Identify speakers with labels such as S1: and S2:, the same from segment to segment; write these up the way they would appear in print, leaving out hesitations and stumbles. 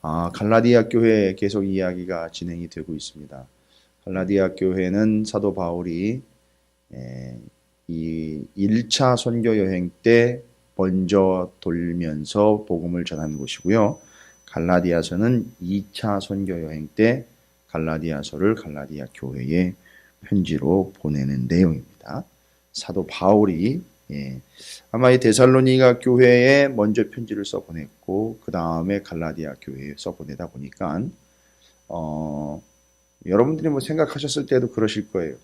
S1: 갈라디아 교회 계속 이야기가 진행이 되고 있습니다. 갈라디아 교회는 사도 바울이 이 1차 선교 여행 때 먼저 돌면서 복음을 전한 곳이고요. 갈라디아서는 2차 선교 여행 때 갈라디아서를 갈라디아 교회에 편지로 보내는 내용입니다. 사도 바울이 아마 이 데살로니가 교회에 먼저 편지를 써보냈고 그 다음에 갈라디아 교회에 써보내다 보니까 여러분들이 뭐 생각하셨을 때도 그러실 거예요.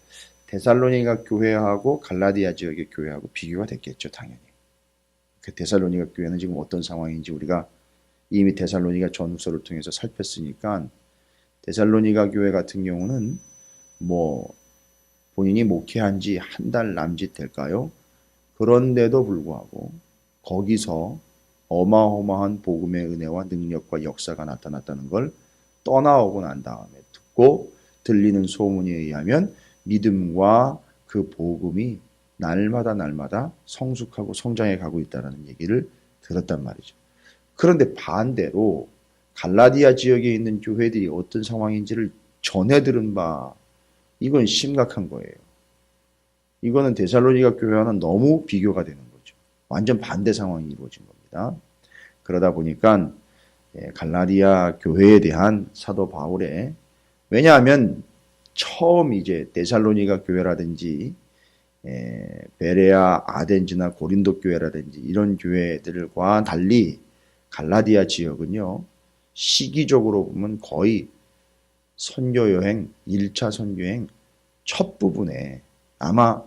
S1: 데살로니가 교회하고 갈라디아 지역의 교회하고 비교가 됐겠죠, 당연히. 그 데살로니가 교회는 지금 어떤 상황인지 우리가 이미 데살로니가 전후서를 통해서 살폈으니까 데살로니가 교회 같은 경우는 뭐 본인이 목회한 지 한 달 남짓 될까요? 그런데도 불구하고 거기서 어마어마한 복음의 은혜와 능력과 역사가 나타났다는 걸 떠나오고 난 다음에 듣고 들리는 소문에 의하면 믿음과 그 복음이 날마다 성숙하고 성장해 가고 있다는 얘기를 들었단 말이죠. 그런데 반대로 갈라디아 지역에 있는 교회들이 어떤 상황인지를 전해 들은 바 이건 심각한 거예요. 이거는 데살로니가 교회와는 너무 비교가 되는 거죠. 완전 반대 상황이 이루어진 겁니다. 그러다 보니까 갈라디아 교회에 대한 사도 바울의 왜냐하면 처음 이제 데살로니가 교회라든지 베레아, 아덴즈나 고린도 교회라든지 이런 교회들과 달리 갈라디아 지역은요. 시기적으로 보면 거의 선교여행, 1차 선교여행 첫 부분에 아마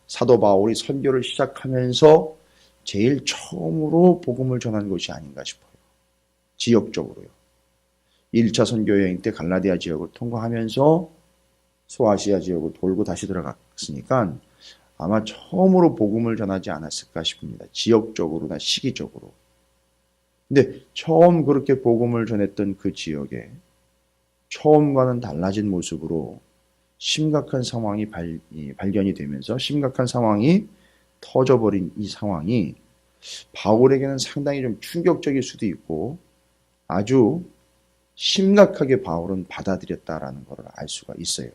S1: 사도 바울이 선교를 시작하면서 제일 처음으로 복음을 전한 것이 아닌가 싶어요. 지역적으로요. 1차 선교여행 때 갈라디아 지역을 통과하면서 소아시아 지역을 돌고 다시 들어갔으니까 아마 처음으로 복음을 전하지 않았을까 싶습니다. 지역적으로나 시기적으로. 근데 처음 그렇게 복음을 전했던 그 지역에 처음과는 달라진 모습으로 심각한 상황이 발견이 되면서 심각한 상황이 터져버린 이 상황이 바울에게는 상당히 좀 충격적일 수도 있고 아주 심각하게 바울은 받아들였다라는 것을 알 수가 있어요.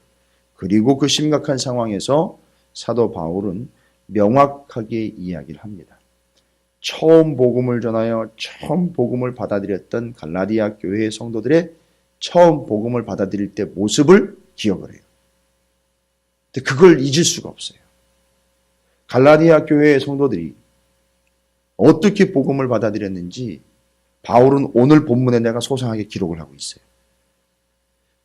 S1: 그리고 그 심각한 상황에서 사도 바울은 명확하게 이야기를 합니다. 처음 복음을 전하여 처음 복음을 받아들였던 갈라디아 교회의 성도들의 처음 복음을 받아들일 때 모습을 기억을 해요. 근데 그걸 잊을 수가 없어요. 갈라디아 교회의 성도들이 어떻게 복음을 받아들였는지 바울은 오늘 본문에 내가 소상하게 기록을 하고 있어요.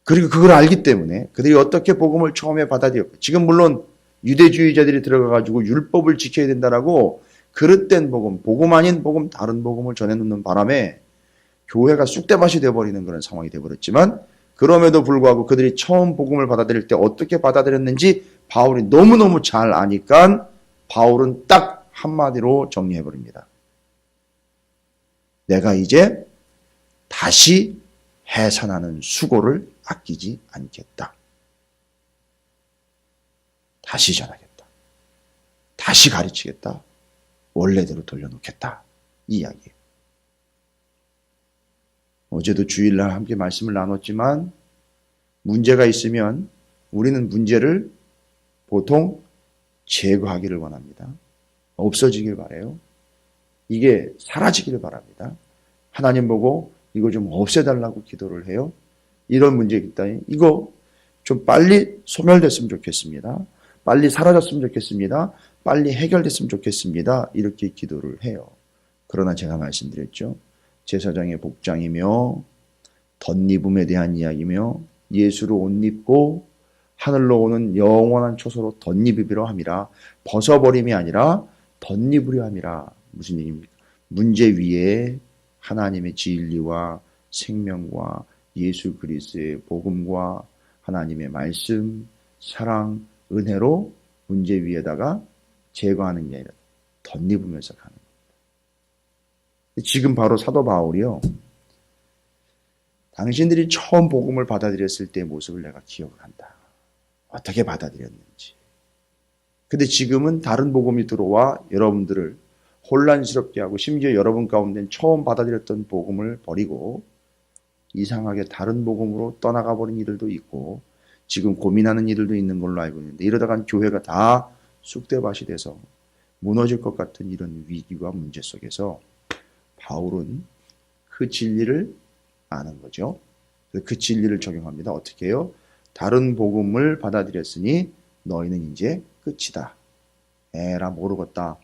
S1: 그리고 그걸 알기 때문에 그들이 어떻게 복음을 처음에 받아들였고 지금 물론 유대주의자들이 들어가가지고 율법을 지켜야 된다라고 그릇된 복음 아닌 복음, 다른 복음을 전해놓는 바람에 교회가 쑥대밭이 되어버리는 그런 상황이 되어버렸지만 그럼에도 불구하고 그들이 처음 복음을 받아들일 때 어떻게 받아들였는지 바울이 너무너무 잘 아니까 바울은 딱 한마디로 정리해버립니다. 내가 이제 다시 해산하는 수고를 아끼지 않겠다. 다시 전하겠다. 다시 가르치겠다. 원래대로 돌려놓겠다. 이 이야기예요. 어제도 주일날 함께 말씀을 나눴지만 문제가 있으면 우리는 문제를 보통 제거하기를 원합니다. 없어지길 바라요. 이게 사라지기를 바랍니다. 하나님 보고 이거 좀 없애달라고 기도를 해요. 이런 문제가 있다. 이거 좀 빨리 소멸됐으면 좋겠습니다. 빨리 사라졌으면 좋겠습니다. 빨리 해결됐으면 좋겠습니다. 이렇게 기도를 해요. 그러나 제가 말씀드렸죠. 제사장의 복장이며 덧입음에 대한 이야기며 예수로 옷 입고 하늘로 오는 영원한 초소로 덧입으려 함이라. 벗어버림이 아니라 덧입으려 함이라. 무슨 얘기입니까? 문제 위에 하나님의 진리와 생명과 예수 그리스도의 복음과 하나님의 말씀, 사랑, 은혜로 문제 위에다가 제거하는 게 아니라 덧입으면서 가는 겁니다. 지금 바로 사도 바울이요. 당신들이 처음 복음을 받아들였을 때의 모습을 내가 기억을 한다. 어떻게 받아들였는지. 근데 지금은 다른 복음이 들어와 여러분들을 혼란스럽게 하고 심지어 여러분 가운데는 처음 받아들였던 복음을 버리고 이상하게 다른 복음으로 떠나가 버린 이들도 있고 지금 고민하는 이들도 있는 걸로 알고 있는데 이러다간 교회가 다 쑥대밭이 돼서 무너질 것 같은 이런 위기와 문제 속에서 바울은 그 진리를 아는 거죠. 그 진리를 적용합니다. 어떻게 해요? 다른 복음을 받아들였으니 너희는 이제 끝이다. 에라 모르겠다.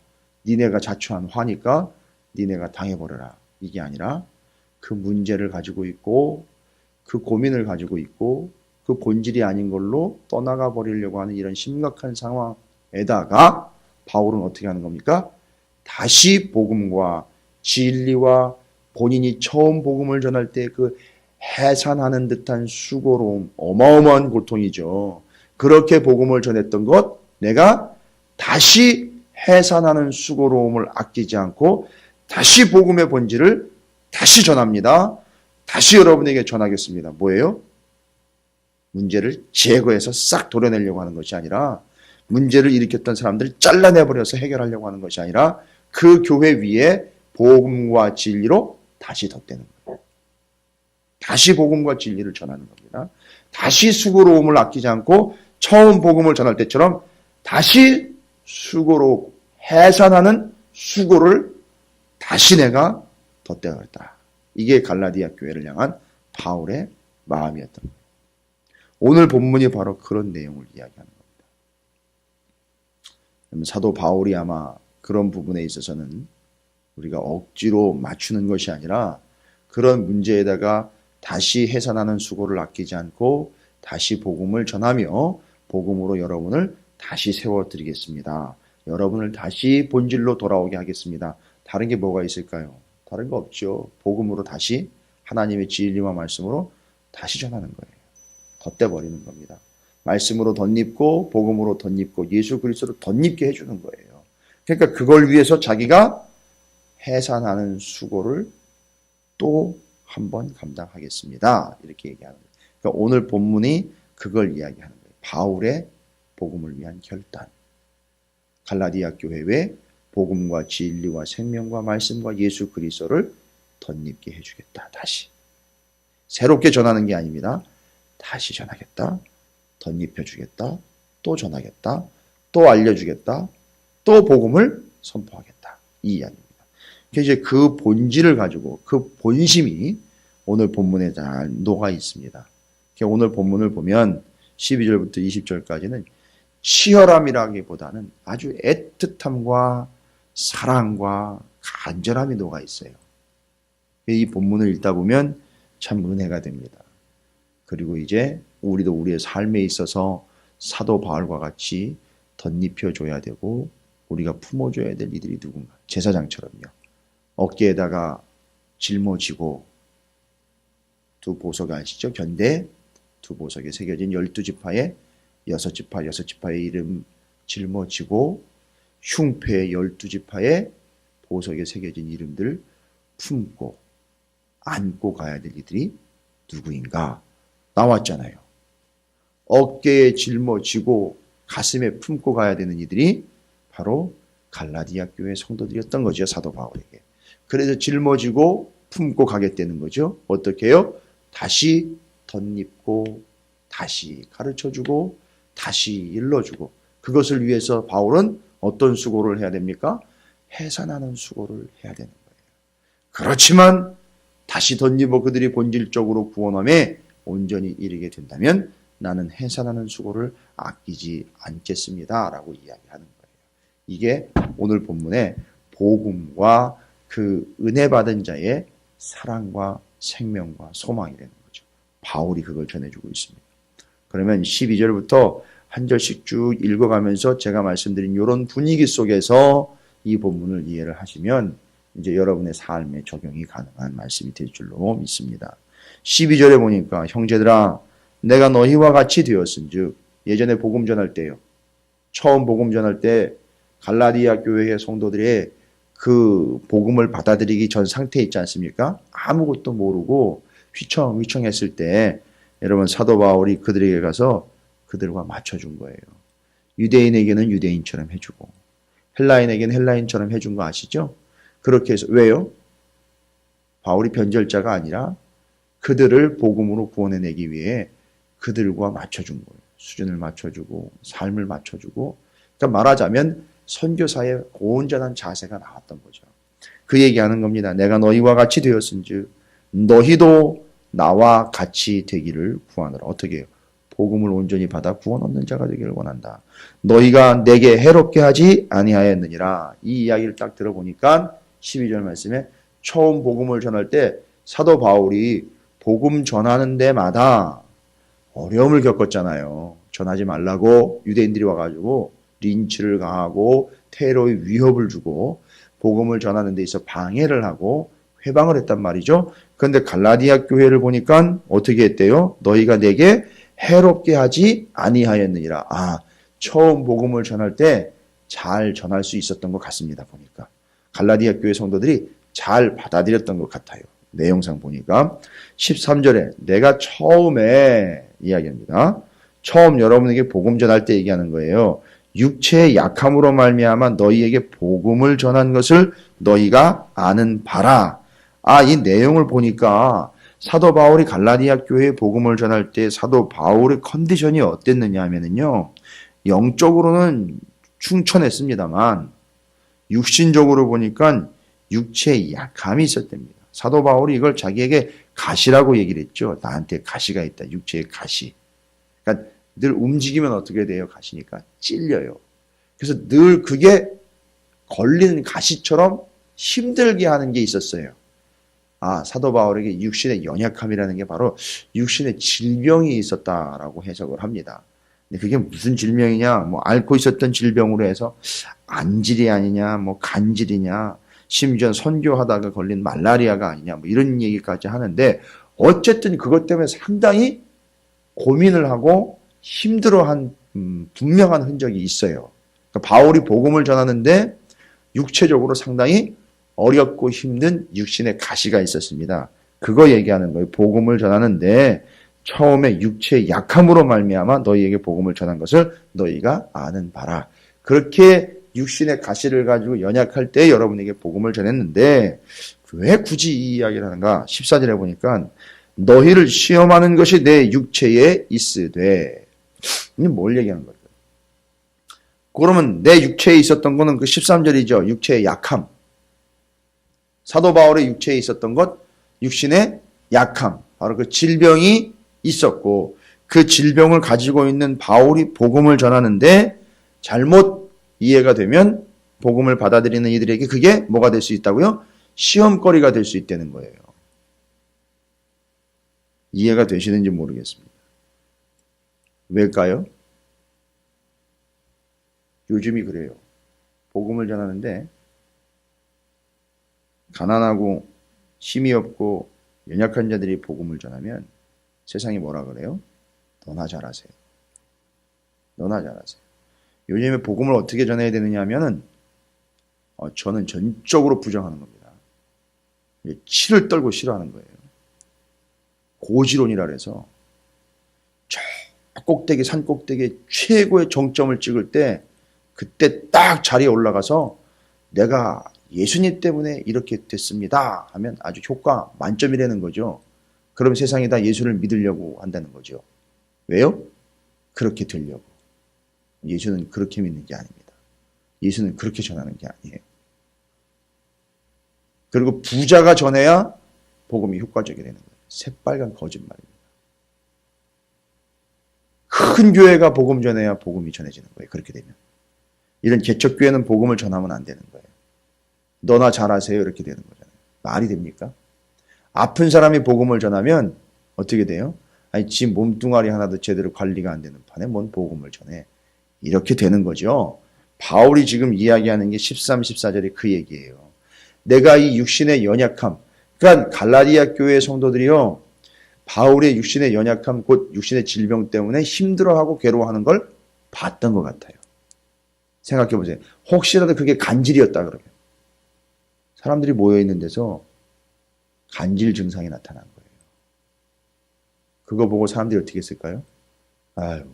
S1: 니네가 자초한 화니까 니네가 당해버려라. 이게 아니라 그 문제를 가지고 있고 그 고민을 가지고 있고 그 본질이 아닌 걸로 떠나가 버리려고 하는 이런 심각한 상황에다가 바울은 어떻게 하는 겁니까? 다시 복음과 진리와 본인이 처음 복음을 전할 때 그 해산하는 듯한 수고로움, 어마어마한 고통이죠. 그렇게 복음을 전했던 것, 내가 다시 해산하는 수고로움을 아끼지 않고 다시 복음의 본질을 다시 전합니다. 다시 여러분에게 전하겠습니다. 뭐예요? 문제를 제거해서 싹 도려내려고 하는 것이 아니라 문제를 일으켰던 사람들을 잘라내버려서 해결하려고 하는 것이 아니라 그 교회 위에 복음과 진리로 다시 덧대는 거예요. 다시 복음과 진리를 전하는 겁니다. 다시 수고로움을 아끼지 않고 처음 복음을 전할 때처럼 다시 수고로 해산하는 수고를 다시 내가 덧대겠다. 이게 갈라디아 교회를 향한 바울의 마음이었던 거예요. 오늘 본문이 바로 그런 내용을 이야기하는 겁니다. 사도 바울이 아마 그런 부분에 있어서는 우리가 억지로 맞추는 것이 아니라 그런 문제에다가 다시 해산하는 수고를 아끼지 않고 다시 복음을 전하며 복음으로 여러분을 다시 세워드리겠습니다. 여러분을 다시 본질로 돌아오게 하겠습니다. 다른 게 뭐가 있을까요? 다른 거 없죠. 복음으로 다시 하나님의 진리와 말씀으로 다시 전하는 거예요. 덧대버리는 겁니다. 말씀으로 덧입고 복음으로 덧입고 예수 그리스도로 덧입게 해주는 거예요. 그러니까 그걸 위해서 자기가 해산하는 수고를 또 한 번 감당하겠습니다. 이렇게 얘기하는 거예요. 그러니까 오늘 본문이 그걸 이야기하는 거예요. 바울의 복음을 위한 결단. 갈라디아 교회에 복음과 진리와 생명과 말씀과 예수 그리스도를 덧입게 해주겠다. 다시. 새롭게 전하는 게 아닙니다. 다시 전하겠다. 덧입혀주겠다. 또 전하겠다. 또 알려주겠다. 또 복음을 선포하겠다. 이 이야기입니다. 이제 그 본질을 가지고 그 본심이 오늘 본문에 잘 녹아 있습니다. 오늘 본문을 보면 12절부터 20절까지는 치열함이라기보다는 아주 애틋함과 사랑과 간절함이 녹아 있어요. 이 본문을 읽다 보면 참 은혜가 됩니다. 그리고 이제 우리도 우리의 삶에 있어서 사도 바울과 같이 덧입혀줘야 되고 우리가 품어줘야 될 이들이 누군가. 제사장처럼요. 어깨에다가 짊어지고 두 보석 아시죠? 견대 두 보석에 새겨진 12지파의 6지파의 이름 짊어지고 흉패의 12지파의 보석에 새겨진 이름들을 품고 안고 가야 될 이들이 누구인가? 나왔잖아요. 어깨에 짊어지고 가슴에 품고 가야 되는 이들이 바로 갈라디아 교회 성도들이었던 거죠. 사도 바울에게. 그래서 짊어지고 품고 가겠다는 거죠. 어떻게 해요? 다시 덧입고 다시 가르쳐주고 다시 일러주고 그것을 위해서 바울은 어떤 수고를 해야 됩니까? 해산하는 수고를 해야 되는 거예요. 그렇지만 다시 덧입어 그들이 본질적으로 구원함에 온전히 이르게 된다면 나는 해산하는 수고를 아끼지 않겠습니다. 라고 이야기하는 거예요. 이게 오늘 본문의 복음과 그 은혜 받은 자의 사랑과 생명과 소망이 되는 거죠. 바울이 그걸 전해주고 있습니다. 그러면 12절부터 한 절씩 쭉 읽어가면서 제가 말씀드린 이런 분위기 속에서 이 본문을 이해를 하시면 이제 여러분의 삶에 적용이 가능한 말씀이 될 줄로 믿습니다. 12절에 보니까 형제들아 내가 너희와 같이 되었은즉 예전에 복음 전할 때요. 처음 복음 전할 때 갈라디아 교회의 성도들의 그 복음을 받아들이기 전 상태에 있지 않습니까? 아무것도 모르고 휘청휘청했을 때 여러분 사도 바울이 그들에게 가서 그들과 맞춰준 거예요. 유대인에게는 유대인처럼 해주고 헬라인에게는 헬라인처럼 해준 거 아시죠? 그렇게 해서 왜요? 바울이 변절자가 아니라 그들을 복음으로 구원해내기 위해 그들과 맞춰준 거예요. 수준을 맞춰주고 삶을 맞춰주고, 그러니까 말하자면 선교사의 온전한 자세가 나왔던 거죠. 그 얘기하는 겁니다. 내가 너희와 같이 되었은즉 너희도 나와 같이 되기를 구하노라. 어떻게 해요? 복음을 온전히 받아 구원 얻는 자가 되기를 원한다. 너희가 내게 해롭게 하지 아니하였느니라. 이 이야기를 딱 들어보니까 12절 말씀에 처음 복음을 전할 때 사도 바울이 복음 전하는 데마다 어려움을 겪었잖아요. 전하지 말라고 유대인들이 와가지고 린치를 가하고 테러의 위협을 주고 복음을 전하는 데 있어 방해를 하고 회방을 했단 말이죠. 그런데 갈라디아 교회를 보니까 어떻게 했대요? 너희가 내게 해롭게 하지 아니하였느니라. 아, 처음 복음을 전할 때 잘 전할 수 있었던 것 같습니다. 보니까 갈라디아 교회 성도들이 잘 받아들였던 것 같아요. 내용상 보니까 13절에 내가 처음에 이야기합니다. 처음 여러분에게 복음 전할 때 얘기하는 거예요. 육체의 약함으로 말미암아 너희에게 복음을 전한 것을 너희가 아는 바라. 아, 이 내용을 보니까 사도 바울이 갈라디아 교회에 복음을 전할 때 사도 바울의 컨디션이 어땠느냐 하면은요, 영적으로는 충천했습니다만 육신적으로 보니까 육체의 약함이 있었답니다. 사도 바울이 이걸 자기에게 가시라고 얘기를 했죠. 나한테 가시가 있다. 육체의 가시. 그러니까 늘 움직이면 어떻게 돼요? 가시니까 찔려요. 그래서 늘 그게 걸리는 가시처럼 힘들게 하는 게 있었어요. 아, 사도 바울에게 육신의 연약함이라는 게 바로 육신의 질병이 있었다라고 해석을 합니다. 근데 그게 무슨 질병이냐? 뭐 앓고 있었던 질병으로 해서 안질이 아니냐, 뭐 간질이냐, 심지어 선교하다가 걸린 말라리아가 아니냐, 뭐 이런 얘기까지 하는데 어쨌든 그것 때문에 상당히 고민을 하고 힘들어한 분명한 흔적이 있어요. 그러니까 바울이 복음을 전하는데 육체적으로 상당히 어렵고 힘든 육신의 가시가 있었습니다. 그거 얘기하는 거예요. 복음을 전하는데 처음에 육체의 약함으로 말미암아 너희에게 복음을 전한 것을 너희가 아는 바라. 그렇게 육신의 가시를 가지고 연약할 때 여러분에게 복음을 전했는데 왜 굳이 이 이야기를 하는가? 14절에 보니까 너희를 시험하는 것이 내 육체에 있으되. 이게 뭘 얘기하는 걸까요? 그러면 내 육체에 있었던 거는 그 13절이죠. 육체의 약함. 사도 바울의 육체에 있었던 것, 육신의 약함. 바로 그 질병이 있었고 그 질병을 가지고 있는 바울이 복음을 전하는데 잘못 이해가 되면 복음을 받아들이는 이들에게 그게 뭐가 될 수 있다고요? 시험거리가 될 수 있다는 거예요. 이해가 되시는지 모르겠습니다. 왜일까요? 요즘이 그래요. 복음을 전하는데 가난하고 힘이 없고 연약한 자들이 복음을 전하면 세상이 뭐라 그래요? 너나 잘하세요. 너나 잘하세요. 요즘에 복음을 어떻게 전해야 되느냐 하면은 저는 전적으로 부정하는 겁니다. 치를 떨고 싫어하는 거예요. 고지론이라 해서 저 꼭대기 산 꼭대기에 최고의 정점을 찍을 때 그때 딱 자리에 올라가서 내가 예수님 때문에 이렇게 됐습니다 하면 아주 효과 만점이라는 거죠. 그럼 세상이 다 예수를 믿으려고 한다는 거죠. 왜요? 그렇게 되려고. 예수는 그렇게 믿는 게 아닙니다. 예수는 그렇게 전하는 게 아니에요. 그리고 부자가 전해야 복음이 효과적이 되는 거예요. 새빨간 거짓말입니다. 큰 교회가 복음 전해야 복음이 전해지는 거예요. 그렇게 되면. 이런 개척교회는 복음을 전하면 안 되는 거예요. 너나 잘하세요. 이렇게 되는 거잖아요. 말이 됩니까? 아픈 사람이 복음을 전하면 어떻게 돼요? 아니, 지 몸뚱아리 하나도 제대로 관리가 안 되는 판에 뭔 복음을 전해. 이렇게 되는 거죠. 바울이 지금 이야기하는 게 13, 14절이 그 얘기예요. 내가 이 육신의 연약함, 그러니까 갈라디아 교회 성도들이요, 바울의 육신의 연약함, 곧 육신의 질병 때문에 힘들어하고 괴로워하는 걸 봤던 것 같아요. 생각해 보세요. 혹시라도 그게 간질이었다 그러면 사람들이 모여있는 데서 간질 증상이 나타난 거예요. 그거 보고 사람들이 어떻게 했을까요? 아유,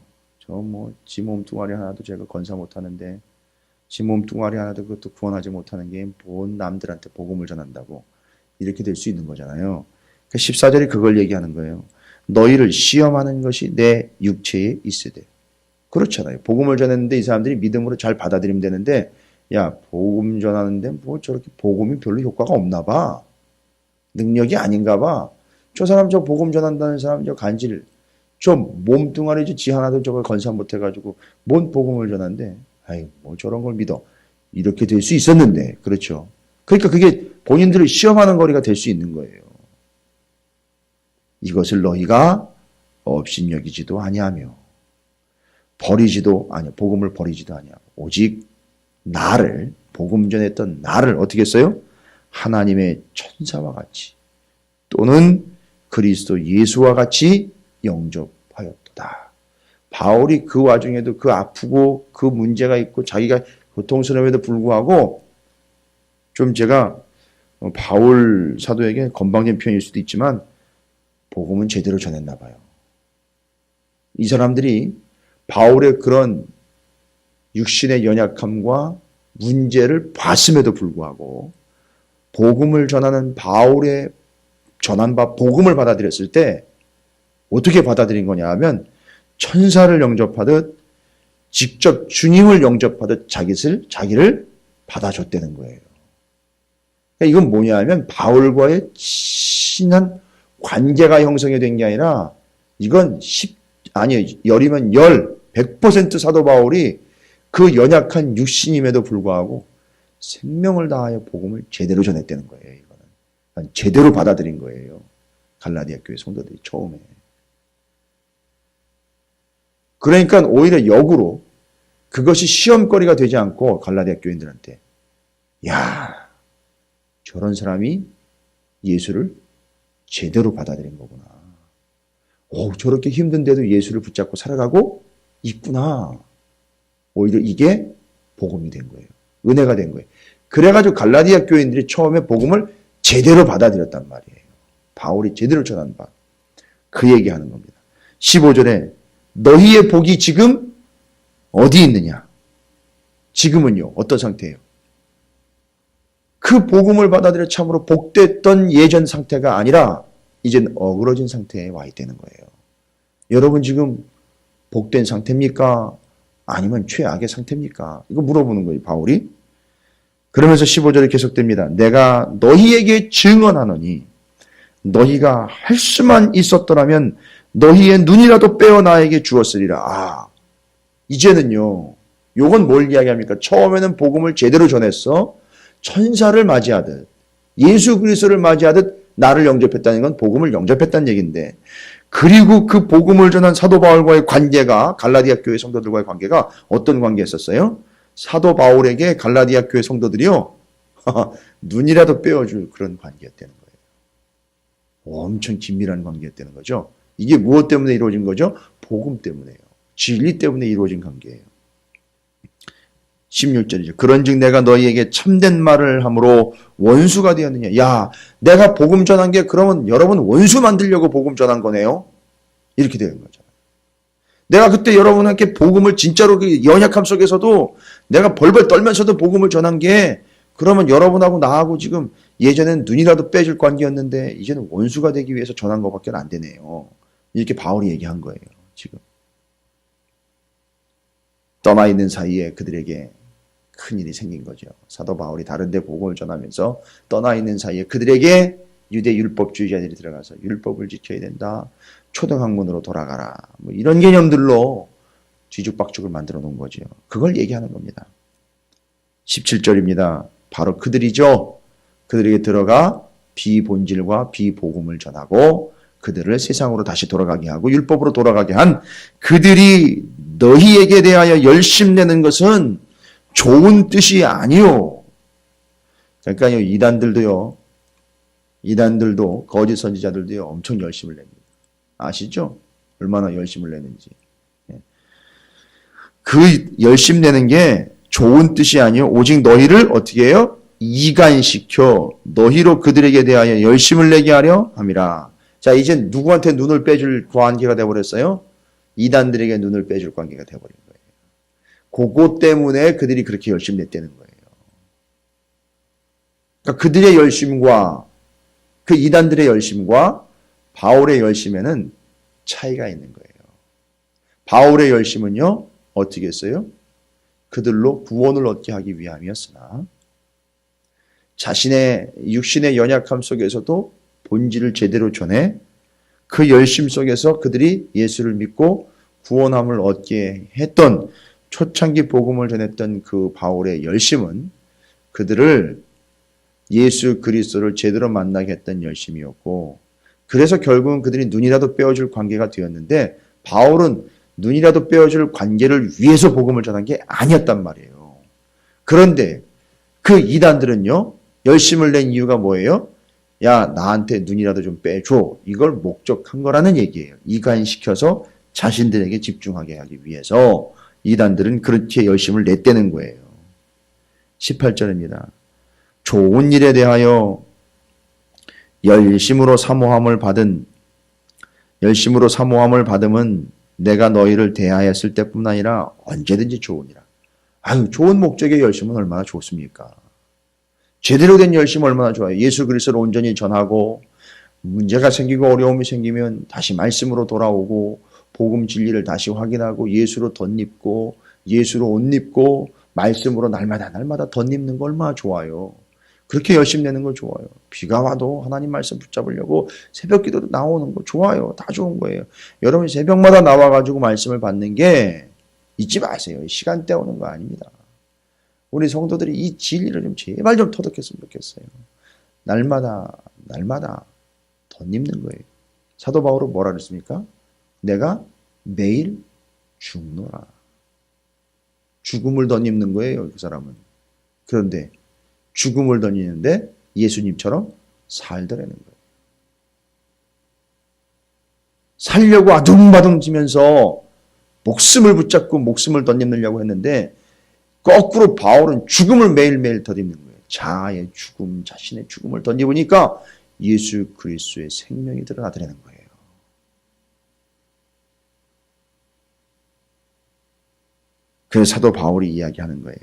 S1: 지 몸뚱아리 하나도 제가 건사 못하는데 지 몸뚱아리 하나도 그것도 구원하지 못하는 게 뭔 남들한테 복음을 전한다고 이렇게 될 수 있는 거잖아요. 14절이 그걸 얘기하는 거예요. 너희를 시험하는 것이 내 육체에 있으되. 그렇잖아요. 복음을 전했는데 이 사람들이 믿음으로 잘 받아들이면 되는데, 야, 복음 전하는데 뭐 저렇게 복음이 별로 효과가 없나 봐. 능력이 아닌가 봐. 저 사람 저 복음 전한다는 사람 저 간질, 저 몸뚱아리 지 하나도 저걸 건산 못해가지고 뭔 복음을 전한대. 아이, 뭐 저런 걸 믿어. 이렇게 될 수 있었는데. 그렇죠. 그러니까 그게 본인들을 시험하는 거리가 될 수 있는 거예요. 이것을 너희가 업신여기지도 아니하며 버리지도 아니하며 복음을 버리지도 아니하고 오직 나를 복음 전했던 나를 어떻게 했어요? 하나님의 천사와 같이 또는 그리스도 예수와 같이 영접하였도다. 바울이 그 와중에도 그 아프고 그 문제가 있고 자기가 고통스러움에도 불구하고 좀 제가 바울 사도에게 건방진 표현일 수도 있지만 복음은 제대로 전했나 봐요. 이 사람들이 바울의 그런 육신의 연약함과 문제를 봤음에도 불구하고 복음을 전하는 바울의 전한 바 복음을 받아들였을 때 어떻게 받아들인 거냐 하면 천사를 영접하듯 직접 주님을 영접하듯 자기를 받아줬다는 거예요. 이건 뭐냐 하면 바울과의 친한 관계가 형성이 된 게 아니라 이건 열이면 100% 사도 바울이 그 연약한 육신임에도 불구하고 생명을 다하여 복음을 제대로 전했다는 거예요. 이거는 제대로 받아들인 거예요. 갈라디아 교회 성도들이 처음에. 그러니까 오히려 역으로 그것이 시험거리가 되지 않고 갈라디아 교인들한테 야, 저런 사람이 예수를 제대로 받아들인 거구나. 오, 저렇게 힘든데도 예수를 붙잡고 살아가고 있구나. 오히려 이게 복음이 된 거예요. 은혜가 된 거예요. 그래가지고 갈라디아 교인들이 처음에 복음을 제대로 받아들였단 말이에요. 바울이 제대로 전한 바. 그 얘기하는 겁니다. 15절에 너희의 복이 지금 어디 있느냐? 지금은요. 어떤 상태예요? 그 복음을 받아들여 참으로 복됐던 예전 상태가 아니라 이젠 어그러진 상태에 와 있다는 거예요. 여러분 지금 복된 상태입니까? 아니면 최악의 상태입니까? 이거 물어보는 거예요, 바울이. 그러면서 15절에 계속됩니다. 내가 너희에게 증언하노니 너희가 할 수만 있었더라면 너희의 눈이라도 빼어 나에게 주었으리라. 아, 이제는요. 요건 뭘 이야기합니까? 처음에는 복음을 제대로 전했어. 천사를 맞이하듯 예수 그리스도를 맞이하듯 나를 영접했다는 건 복음을 영접했다는 얘기인데 그리고 그 복음을 전한 사도 바울과의 관계가 갈라디아 교회 성도들과의 관계가 어떤 관계였었어요? 사도 바울에게 갈라디아 교회 성도들이요. 눈이라도 빼어줄 그런 관계였다는 거예요. 엄청 긴밀한 관계였다는 거죠. 이게 무엇 때문에 이루어진 거죠? 복음 때문에요. 진리 때문에 이루어진 관계예요. 16절이죠. 그런즉 내가 너희에게 참된 말을 함으로 원수가 되었느냐. 야, 내가 복음 전한 게 그러면 여러분 원수 만들려고 복음 전한 거네요. 이렇게 되는 거죠. 내가 그때 여러분에게 복음을 진짜로 그 연약함 속에서도 내가 벌벌 떨면서도 복음을 전한 게 그러면 여러분하고 나하고 지금 예전엔 눈이라도 빼줄 관계였는데 이제는 원수가 되기 위해서 전한 것밖에 안 되네요. 이렇게 바울이 얘기한 거예요. 지금. 떠나 있는 사이에 그들에게 큰일이 생긴 거죠. 사도 바울이 다른 데 복음을 전하면서 떠나 있는 사이에 그들에게 유대 율법주의자들이 들어가서 율법을 지켜야 된다. 초등학문으로 돌아가라. 뭐 이런 개념들로 뒤죽박죽을 만들어 놓은 거죠. 그걸 얘기하는 겁니다. 17절입니다. 바로 그들이죠. 그들에게 들어가 비본질과 비복음을 전하고 그들을 세상으로 다시 돌아가게 하고 율법으로 돌아가게 한 그들이 너희에게 대하여 열심내는 것은 좋은 뜻이 아니요. 그러니까요, 이단들도 거짓 선지자들도요 엄청 열심을 냅니다. 아시죠? 얼마나 열심을 내는지. 그 열심 내는 게 좋은 뜻이 아니요 오직 너희를 어떻게 해요? 이간시켜 너희로 그들에게 대하여 열심을 내게 하려 함이라. 자, 이제 누구한테 눈을 빼줄 관계가 되어버렸어요? 이단들에게 눈을 빼줄 관계가 되어버린 거예요. 그것 때문에 그들이 그렇게 열심히 냈다는 거예요. 그러니까 그들의 열심과 그 이단들의 열심과 바울의 열심에는 차이가 있는 거예요. 바울의 열심은요, 어떻게 했어요? 그들로 구원을 얻게 하기 위함이었으나 자신의 육신의 연약함 속에서도 본질을 제대로 전해 그 열심 속에서 그들이 예수를 믿고 구원함을 얻게 했던 초창기 복음을 전했던 그 바울의 열심은 그들을 예수 그리스도를 제대로 만나게 했던 열심이었고, 그래서 결국은 그들이 눈이라도 빼어줄 관계가 되었는데, 바울은 눈이라도 빼어줄 관계를 위해서 복음을 전한 게 아니었단 말이에요. 그런데 그 이단들은요, 열심을 낸 이유가 뭐예요? 야, 나한테 눈이라도 좀 빼줘. 이걸 목적한 거라는 얘기예요. 이간시켜서 자신들에게 집중하게 하기 위해서 이단들은 그렇게 열심을 냈다는 거예요. 18절입니다. 좋은 일에 대하여 열심으로 사모함을 받음은 내가 너희를 대하였을 때뿐 아니라 언제든지 좋으니라. 아유, 좋은 목적의 열심은 얼마나 좋습니까? 제대로 된 열심 얼마나 좋아요. 예수 그리스도를 온전히 전하고 문제가 생기고 어려움이 생기면 다시 말씀으로 돌아오고 복음 진리를 다시 확인하고 예수로 덧입고 예수로 옷 입고 말씀으로 날마다 덧입는 거 얼마나 좋아요. 그렇게 열심 내는 거 좋아요. 비가 와도 하나님 말씀 붙잡으려고 새벽 기도도 나오는 거 좋아요. 다 좋은 거예요. 여러분 새벽마다 나와가지고 말씀을 받는 게 잊지 마세요. 시간 때우는 거 아닙니다. 우리 성도들이 이 진리를 좀 제발 좀 터득했으면 좋겠어요. 날마다 덧입는 거예요. 사도 바울은 뭐라 그랬습니까? 내가 매일 죽노라. 죽음을 덧입는 거예요, 그 사람은. 그런데 죽음을 덧입는데 예수님처럼 살더라는 거예요. 살려고 아둥바둥 지면서 목숨을 붙잡고 목숨을 덧입으려고 했는데 거꾸로 바울은 죽음을 매일매일 덧입는 거예요. 자아의 죽음, 자신의 죽음을 덧입으니까 예수 그리스도의 생명이 드러나더라는 거예요. 그래서 사도 바울이 이야기하는 거예요.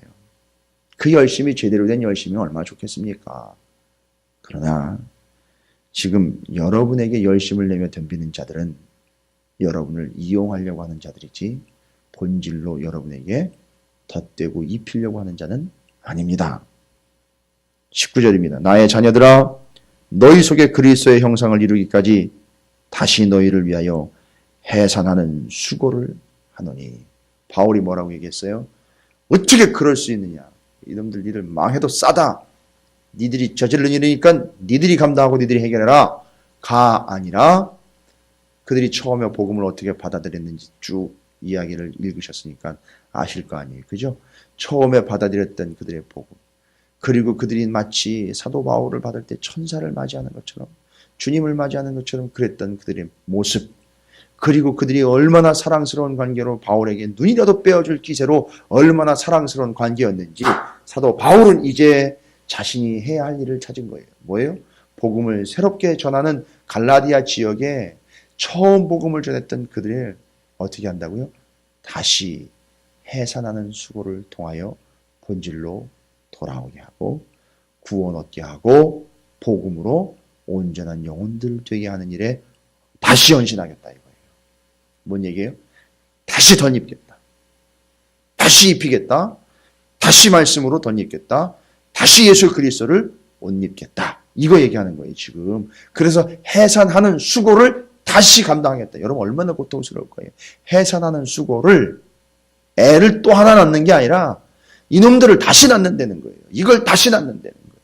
S1: 그 열심이 제대로 된 열심이면 얼마나 좋겠습니까? 그러나 지금 여러분에게 열심을 내며 덤비는 자들은 여러분을 이용하려고 하는 자들이지 본질로 여러분에게 덧대고 입히려고 하는 자는 아닙니다. 19절입니다. 나의 자녀들아 너희 속에 그리스도의 형상을 이루기까지 다시 너희를 위하여 해산하는 수고를 하노니. 바울이 뭐라고 얘기했어요? 어떻게 그럴 수 있느냐. 이놈들 니들 망해도 싸다. 니들이 저지른 일이니까 니들이 감당하고 니들이 해결해라. 가 아니라 그들이 처음에 복음을 어떻게 받아들였는지 쭉 이야기를 읽으셨으니까 아실 거 아니에요. 그죠? 처음에 받아들였던 그들의 복음. 그리고 그들이 마치 사도 바울을 받을 때 천사를 맞이하는 것처럼 주님을 맞이하는 것처럼 그랬던 그들의 모습. 그리고 그들이 얼마나 사랑스러운 관계로 바울에게 눈이라도 빼어줄 기세로 얼마나 사랑스러운 관계였는지 사도 바울은 이제 자신이 해야 할 일을 찾은 거예요. 뭐예요? 복음을 새롭게 전하는 갈라디아 지역에 처음 복음을 전했던 그들을 어떻게 한다고요? 다시 해산하는 수고를 통하여 본질로 돌아오게 하고 구원 얻게 하고 복음으로 온전한 영혼들 되게 하는 일에 다시 헌신하겠다 이거예요. 뭔 얘기예요? 다시 덧입겠다. 다시 입히겠다. 다시 말씀으로 덧입겠다. 다시 예수 그리스도를 옷 입겠다. 이거 얘기하는 거예요 지금. 그래서 해산하는 수고를 다시 감당하겠다. 여러분 얼마나 고통스러울 거예요. 해산하는 수고를 애를 또 하나 낳는 게 아니라 이놈들을 다시 낳는다는 거예요. 이걸 다시 낳는다는 거예요.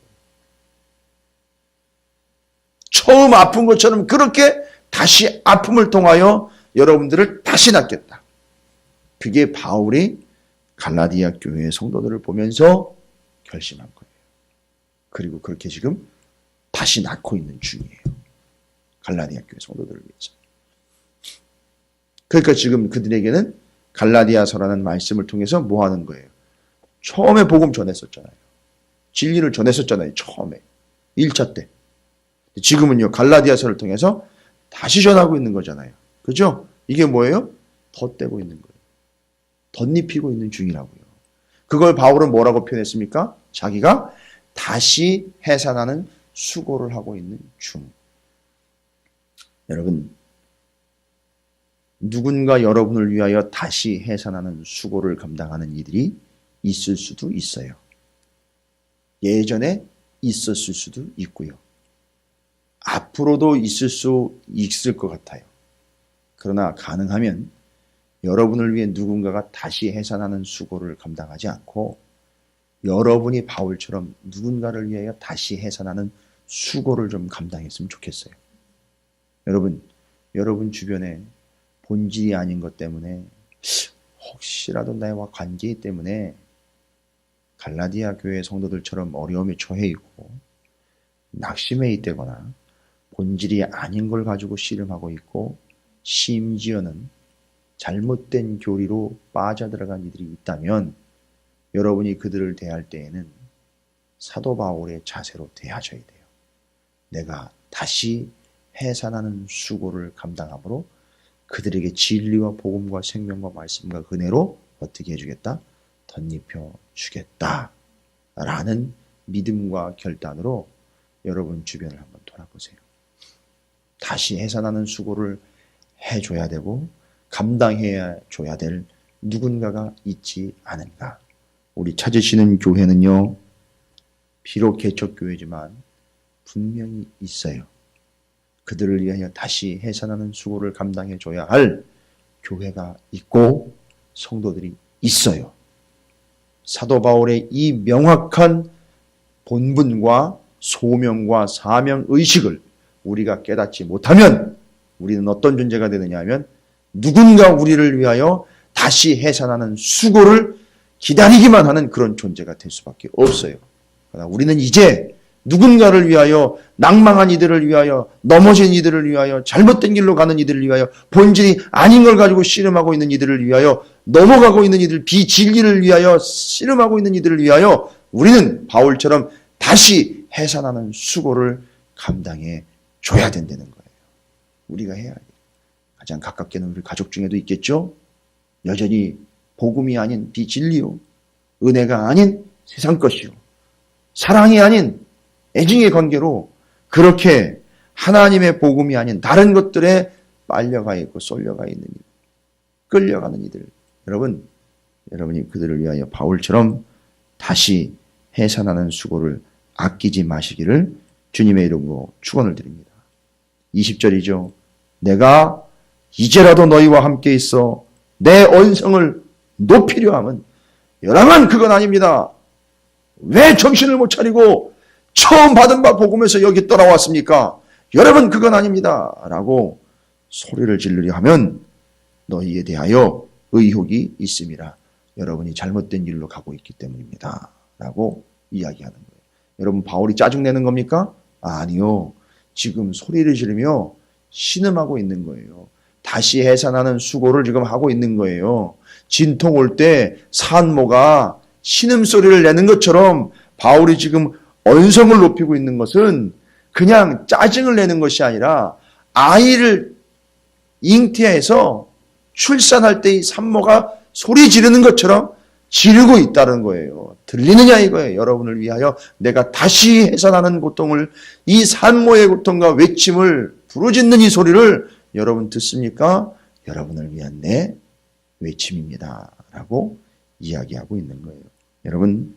S1: 처음 아픈 것처럼 그렇게 다시 아픔을 통하여 여러분들을 다시 낳겠다. 그게 바울이 갈라디아 교회의 성도들을 보면서 결심한 거예요. 그리고 그렇게 지금 다시 낳고 있는 중이에요. 갈라디아 교회 성도들을 위해서. 그러니까 지금 그들에게는 갈라디아서라는 말씀을 통해서 뭐 하는 거예요? 처음에 복음 전했었잖아요. 진리를 전했었잖아요. 처음에. 1차 때. 지금은요. 갈라디아서를 통해서 다시 전하고 있는 거잖아요. 그죠? 이게 뭐예요? 덧대고 있는 거예요. 덧입히고 있는 중이라고요. 그걸 바울은 뭐라고 표현했습니까? 자기가 다시 해산하는 수고를 하고 있는 중. 여러분, 누군가 여러분을 위하여 다시 해산하는 수고를 감당하는 이들이 있을 수도 있어요. 예전에 있었을 수도 있고요. 앞으로도 있을 것 같아요. 그러나 가능하면 여러분을 위해 누군가가 다시 해산하는 수고를 감당하지 않고 여러분이 바울처럼 누군가를 위하여 다시 해산하는 수고를 좀 감당했으면 좋겠어요. 여러분 주변에 본질이 아닌 것 때문에 혹시라도 나와 관계 때문에 갈라디아 교회 성도들처럼 어려움에 처해 있고 낙심해 있다거나 본질이 아닌 걸 가지고 씨름하고 있고 심지어는 잘못된 교리로 빠져들어간 이들이 있다면 여러분이 그들을 대할 때에는 사도 바울의 자세로 대하셔야 돼요. 내가 다시 해산하는 수고를 감당함으로 그들에게 진리와 복음과 생명과 말씀과 은혜로 어떻게 해주겠다? 덧입혀 주겠다 라는 믿음과 결단으로 여러분 주변을 한번 돌아보세요. 다시 해산하는 수고를 해줘야 되고 감당해야 줘야 될 누군가가 있지 않은가. 우리 찾으시는 교회는요, 비록 개척교회지만 분명히 있어요. 그들을 위하여 다시 해산하는 수고를 감당해 줘야 할 교회가 있고 성도들이 있어요. 사도 바울의 이 명확한 본분과 소명과 사명 의식을 우리가 깨닫지 못하면 우리는 어떤 존재가 되느냐 하면 누군가 우리를 위하여 다시 해산하는 수고를 기다리기만 하는 그런 존재가 될 수밖에 없어요. 그러나 우리는 이제 누군가를 위하여, 낭망한 이들을 위하여, 넘어진 이들을 위하여, 잘못된 길로 가는 이들을 위하여, 본질이 아닌 걸 가지고 씨름하고 있는 이들을 위하여, 넘어가고 있는 이들, 비진리를 위하여 씨름하고 있는 이들을 위하여 우리는 바울처럼 다시 해산하는 수고를 감당해 줘야 된다는 거예요. 우리가 해야 돼요. 가장 가깝게는 우리 가족 중에도 있겠죠. 여전히 복음이 아닌 비진리요, 은혜가 아닌 세상 것이요, 사랑이 아닌 애증의 관계로 그렇게 하나님의 복음이 아닌 다른 것들에 빨려가 있고 쏠려가 있는 이들, 끌려가는 이들, 여러분이 그들을 위하여 바울처럼 다시 해산하는 수고를 아끼지 마시기를 주님의 이름으로 축원을 드립니다. 20절이죠. 내가 이제라도 너희와 함께 있어 내 언성을 높이려 함은 여러분 그건 아닙니다. 왜 정신을 못 차리고 처음 받은 바 복음에서 여기 떠나왔습니까? 여러분 그건 아닙니다. 라고 소리를 지르려 하면 너희에 대하여 의혹이 있음이라. 여러분이 잘못된 길로 가고 있기 때문입니다. 라고 이야기하는 거예요. 여러분 바울이 짜증내는 겁니까? 아니요. 지금 소리를 지르며 신음하고 있는 거예요. 다시 해산하는 수고를 지금 하고 있는 거예요. 진통 올 때 산모가 신음소리를 내는 것처럼 바울이 지금 언성을 높이고 있는 것은 그냥 짜증을 내는 것이 아니라 아이를 잉태해서 출산할 때 이 산모가 소리 지르는 것처럼 지르고 있다는 거예요. 들리느냐 이거예요. 여러분을 위하여 내가 다시 해산하는 고통을, 이 산모의 고통과 외침을 부르짖는 이 소리를 여러분 듣습니까? 여러분을 위한 내 외침입니다. 라고 이야기하고 있는 거예요. 여러분,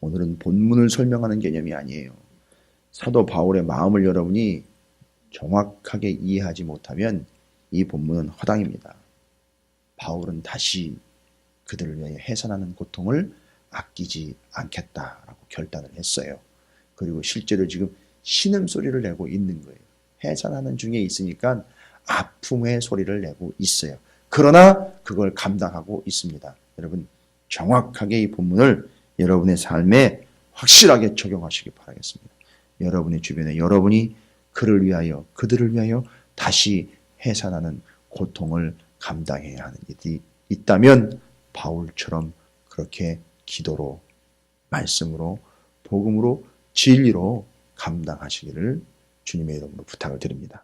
S1: 오늘은 본문을 설명하는 개념이 아니에요. 사도 바울의 마음을 여러분이 정확하게 이해하지 못하면 이 본문은 허당입니다. 바울은 다시 그들을 위해 해산하는 고통을 아끼지 않겠다라고 결단을 했어요. 그리고 실제로 지금 신음소리를 내고 있는 거예요. 해산하는 중에 있으니까 아픔의 소리를 내고 있어요. 그러나 그걸 감당하고 있습니다. 여러분, 정확하게 이 본문을 여러분의 삶에 확실하게 적용하시기 바라겠습니다. 여러분의 주변에 여러분이 그들을 위하여 다시 해산하는 고통을 감당해야 하는 일이 있다면 바울처럼 그렇게 기도로, 말씀으로, 복음으로, 진리로 감당하시기를 주님의 이름으로 부탁을 드립니다.